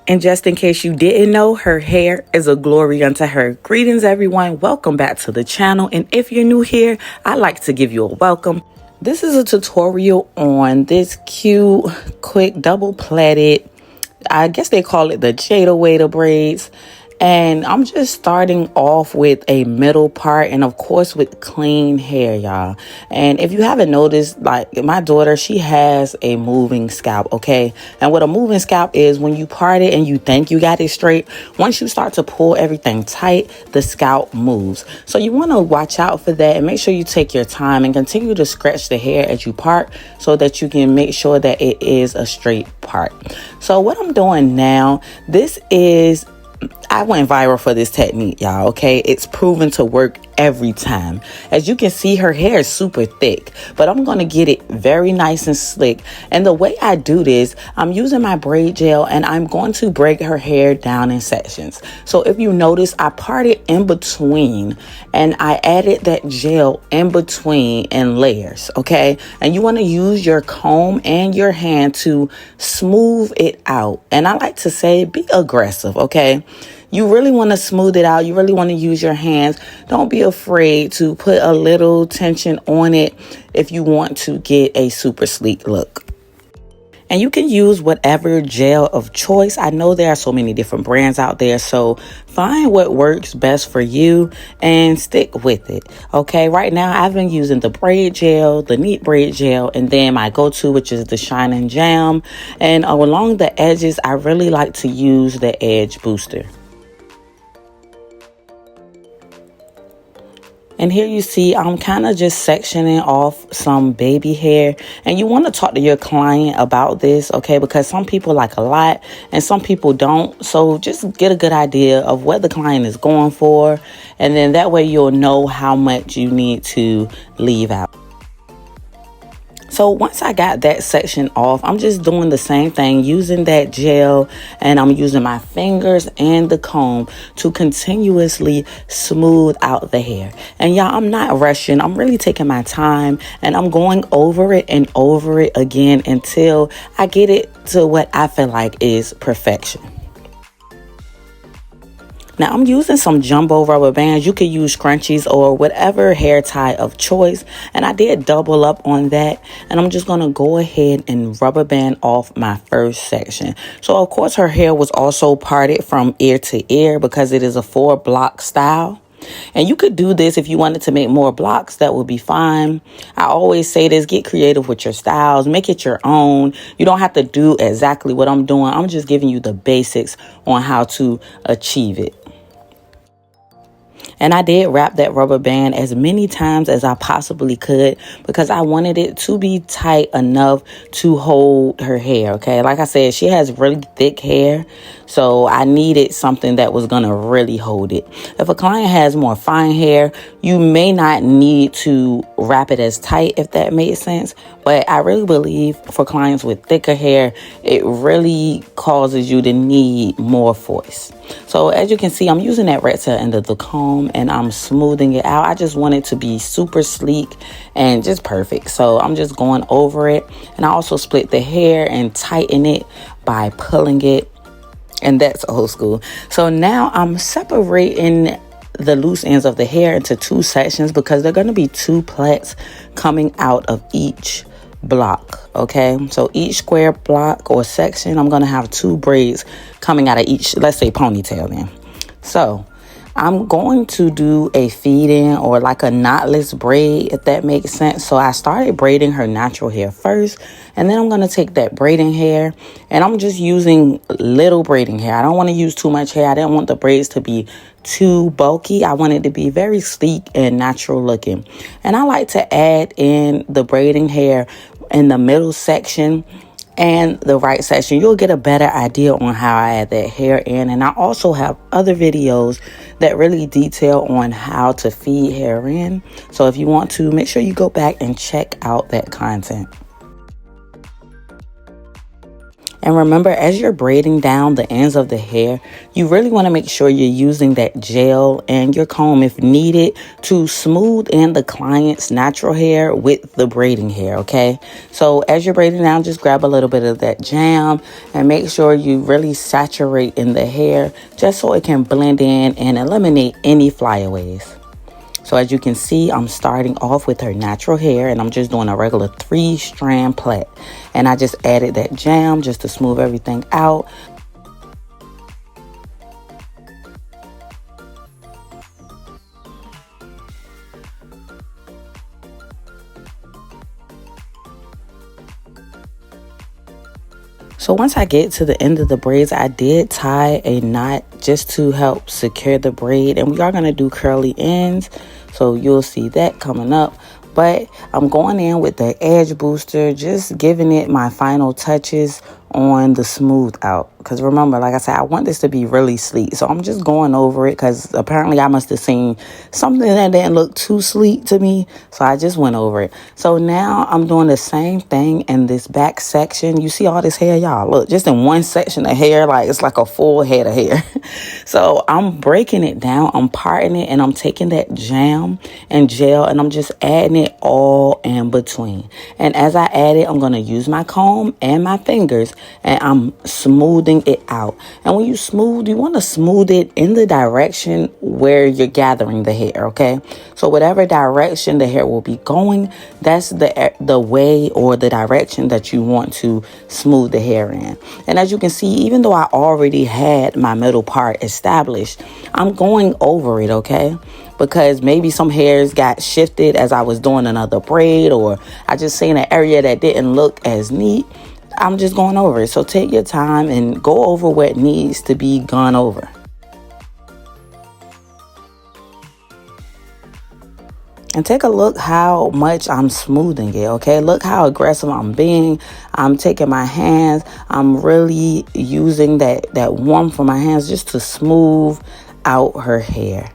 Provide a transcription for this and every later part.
And just in case you didn't know, her hair is a glory unto her. Greetings, everyone. Welcome back to the channel. And if you're new here, I'd like to give you a welcome. This is a tutorial on this cute, quick, double plaited, I guess they call it the Jayda braids. And I'm just starting off with a middle part and of course with clean hair, y'all. And if you haven't noticed, like my daughter, she has a moving scalp, okay? And what a moving scalp is, when you part it and you think you got it straight, once you start to pull everything tight, the scalp moves. So you want to watch out for that and make sure you take your time and continue to scratch the hair as you part so that you can make sure that it is a straight part. So what I'm doing now, I went viral for this technique, y'all, okay? It's proven to work every time. As you can see, her hair is super thick, but I'm going to get it very nice and slick. And the way I do this, I'm using my braid gel and I'm going to break her hair down in sections. So if you notice, I parted in between and I added that gel in between in layers, okay? And you want to use your comb and your hand to smooth it out. And I like to say, be aggressive, okay? You really want to smooth it out. You really want to use your hands. Don't be afraid to put a little tension on it if you want to get a super sleek look. And you can use whatever gel of choice. I know there are so many different brands out there, so find what works best for you and stick with it. Okay, right now I've been using the braid gel, the neat braid gel, and then my go-to, which is the Shine and Jam. And along the edges, I really like to use the Edge Booster. And here you see, I'm kind of just sectioning off some baby hair. And you want to talk to your client about this, okay? Because some people like a lot and some people don't. So just get a good idea of what the client is going for. And then that way you'll know how much you need to leave out. So once I got that section off, I'm just doing the same thing, using that gel, and I'm using my fingers and the comb to continuously smooth out the hair. And y'all, I'm not rushing. I'm really taking my time and I'm going over it and over it again until I get it to what I feel like is perfection. Now I'm using some jumbo rubber bands. You could use scrunchies or whatever hair tie of choice. And I did double up on that. And I'm just going to go ahead and rubber band off my first section. So of course her hair was also parted from ear to ear because it is a 4-block style. And you could do this if you wanted to make more blocks, that would be fine. I always say this, get creative with your styles, make it your own. You don't have to do exactly what I'm doing. I'm just giving you the basics on how to achieve it. And I did wrap that rubber band as many times as I possibly could because I wanted it to be tight enough to hold her hair, okay? Like I said, she has really thick hair, so I needed something that was going to really hold it. If a client has more fine hair, you may not need to wrap it as tight, if that makes sense. But I really believe for clients with thicker hair, it really causes you to need more force. So as you can see, I'm using that red tail end of the comb and I'm smoothing it out. I just want it to be super sleek and just perfect. So I'm just going over it. And I also split the hair and tighten it by pulling it. And that's old school. So now I'm separating the loose ends of the hair into 2 sections because they're going to be 2 plaits coming out of each block. Okay, so each square block or section, I'm going to have 2 braids coming out of each, let's say ponytail then. So I'm going to do a feed-in or like a knotless braid, if that makes sense. So I started braiding her natural hair first, and then I'm going to take that braiding hair and I'm just using little braiding hair. I don't want to use too much hair. I didn't want the braids to be too bulky. I want it to be very sleek and natural looking. And I like to add in the braiding hair in the middle section and the right section. You'll get a better idea on how I add that hair in. And I also have other videos that really detail on how to feed hair in. So if you want to, make sure you go back and check out that content. And remember, as you're braiding down the ends of the hair, you really want to make sure you're using that gel and your comb if needed to smooth in the client's natural hair with the braiding hair, okay? So as you're braiding down, just grab a little bit of that jam and make sure you really saturate in the hair just so it can blend in and eliminate any flyaways. So as you can see, I'm starting off with her natural hair and I'm just doing a regular 3-strand plait. And I just added that jam just to smooth everything out. So once I get to the end of the braids, I did tie a knot just to help secure the braid. And we are going to do curly ends. So you'll see that coming up. But I'm going in with the edge booster, just giving it my final touches on the smooth out. Because remember, like I said, I want this to be really sleek. So I'm just going over it because apparently I must have seen something that didn't look too sleek to me. So I just went over it. So now I'm doing the same thing in this back section. You see all this hair, y'all? Look, just in one section of hair, like it's like a full head of hair. So I'm breaking it down. I'm parting it and I'm taking that jam and gel and I'm just adding it all in between. And as I add it, I'm going to use my comb and my fingers and I'm smoothing it out. And when you smooth, you want to smooth it in the direction where you're gathering the hair, okay? So whatever direction the hair will be going, that's the way or the direction that you want to smooth the hair in. And as you can see, even though I already had my middle part established, I'm going over it, okay? Because maybe some hairs got shifted as I was doing another braid, or I just seen an area that didn't look as neat. I'm just going over it. So take your time and go over what needs to be gone over. And take a look how much I'm smoothing it, okay? Look how aggressive I'm being. I'm taking my hands. I'm really using that warmth for my hands just to smooth out her hair.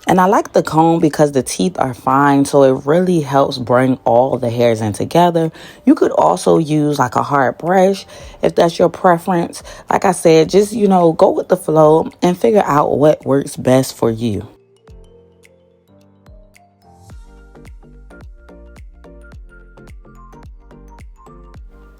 And I like the comb because the teeth are fine, so it really helps bring all the hairs in together. You could also use like a hard brush if that's your preference. Like I said, just, go with the flow and figure out what works best for you.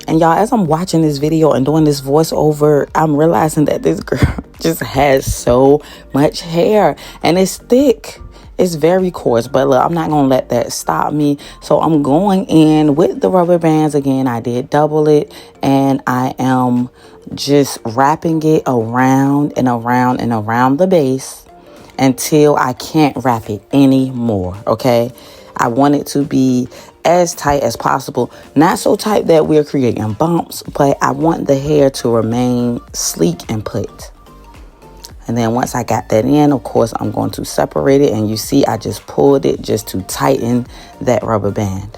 And y'all, as I'm watching this video and doing this voiceover, I'm realizing that this girl just has so much hair and it's thick. It's very coarse, but look, I'm not going to let that stop me. So I'm going in with the rubber bands again. I did double it and I am just wrapping it around and around and around the base until I can't wrap it anymore, okay? I want it to be as tight as possible. Not so tight that we're creating bumps, but I want the hair to remain sleek and put. And then once I got that in, of course, I'm going to separate it. And you see, I just pulled it just to tighten that rubber band.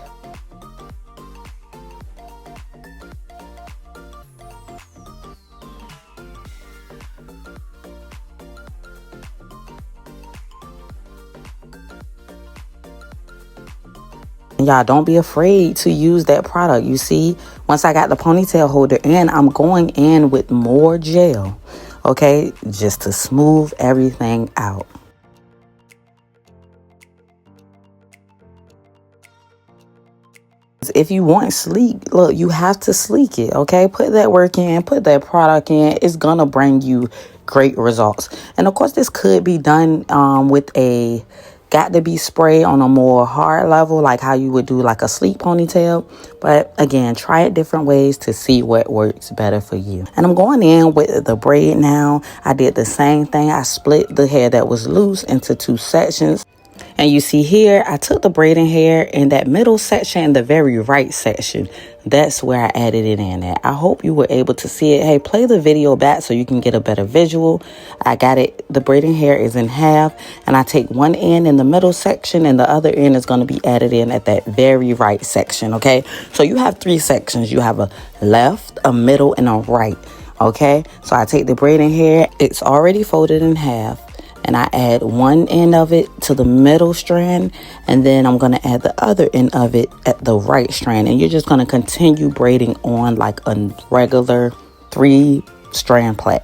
Y'all, don't be afraid to use that product. You see, once I got the ponytail holder in, I'm going in with more gel, okay, just to smooth everything out. If you want sleek, look, you have to sleek it, okay? Put that work in, put that product in. It's gonna bring you great results. And of course, this could be done with a got to be spray on a more hard level, like how you would do like a sleek ponytail. But again, try it different ways to see what works better for you. And I'm going in with the braid now. I did the same thing. I split the hair that was loose into 2 sections. And you see here, I took the braiding hair in that middle section, the very right section. That's where I added it in at. I hope you were able to see it. Hey, play the video back so you can get a better visual. I got it. The braiding hair is in half. And I take one end in the middle section and the other end is going to be added in at that very right section. Okay, so you have 3 sections. You have a left, a middle, and a right. Okay, so I take the braiding hair. It's already folded in half. and I add one end of it to the middle strand, and then I'm going to add the other end of it at the right strand. And you're just going to continue braiding on like a regular 3-strand plait.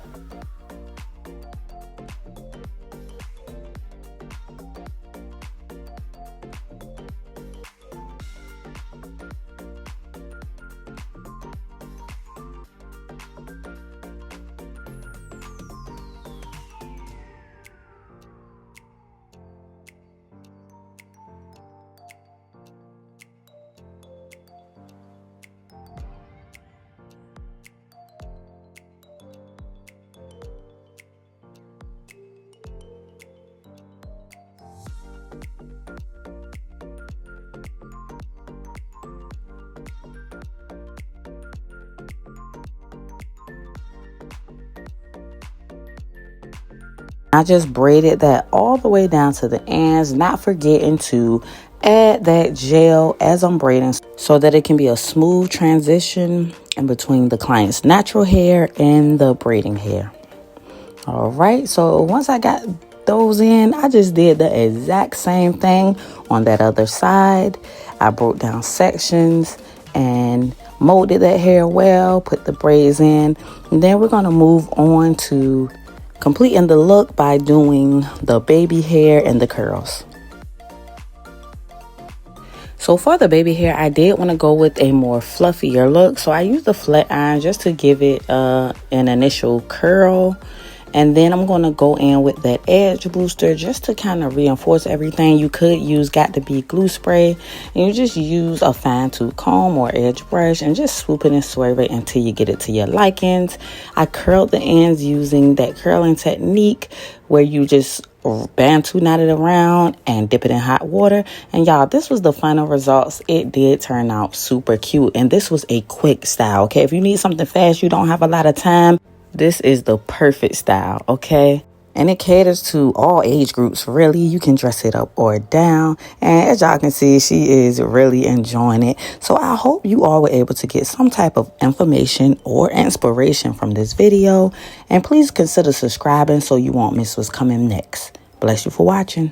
I just braided that all the way down to the ends, not forgetting to add that gel as I'm braiding so that it can be a smooth transition in between the client's natural hair and the braiding hair. All right, so once I got those in, I just did the exact same thing on that other side. I broke down sections and molded that hair well, put the braids in, and then we're going to move on to completing the look by doing the baby hair and the curls. So for the baby hair, I did want to go with a more fluffier look, so I used the flat iron just to give it an initial curl. And then I'm going to go in with that edge booster just to kind of reinforce everything. You could use Got to Be glue spray, and you just use a fine tooth comb or edge brush and just swoop it and swerve it until you get it to your likings. I curled the ends using that curling technique where you just bantu knot it around and dip it in hot water. And y'all, this was the final results. It did turn out super cute, and this was a quick style. Okay, if you need something fast, you don't have a lot of time, this is the perfect style, okay? And it caters to all age groups, really. You can dress it up or down. And as y'all can see, she is really enjoying it. So I hope you all were able to get some type of information or inspiration from this video. And please consider subscribing so you won't miss what's coming next. Bless you for watching.